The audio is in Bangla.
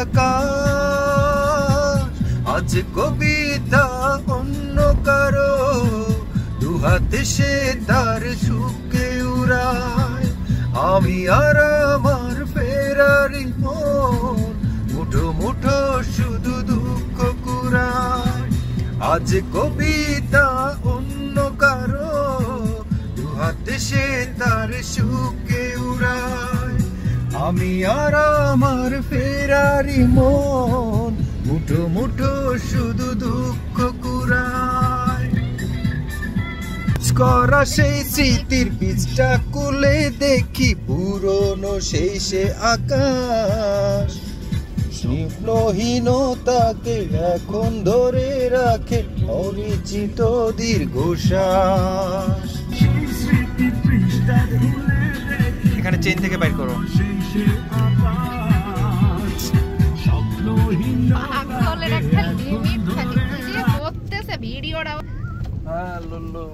আকাশ। আজ কবিতা অন্য কারো, দুহাতে সে তার সুখে উড়ায়। আমি আর আমার ফেরারি মন, মুঠো মুঠো শুধু দুঃখ কুড়ায়। আজ কবিতা অন্য কারো, দুহাতে সে তার সুখে উড়ায়। আমি আর আমার ফেরারি মন, মুঠো মুঠো শুধু দুঃখ কুড়ায়। করা সেই স্মৃতির বীজটা কুলে দেখি পুরনো সেই সে আকাশ। স্নিগ্ধহীনতাকে এখন ধরে রাখে অনিশ্চিত দীর্ঘশ্বাস। এখানে চেইন থেকে বাইর করো। পাগলের একটা লিমিট থাকে, কি যে করতেছে ভিডিওটা। হ্যাঁ লুল্লু।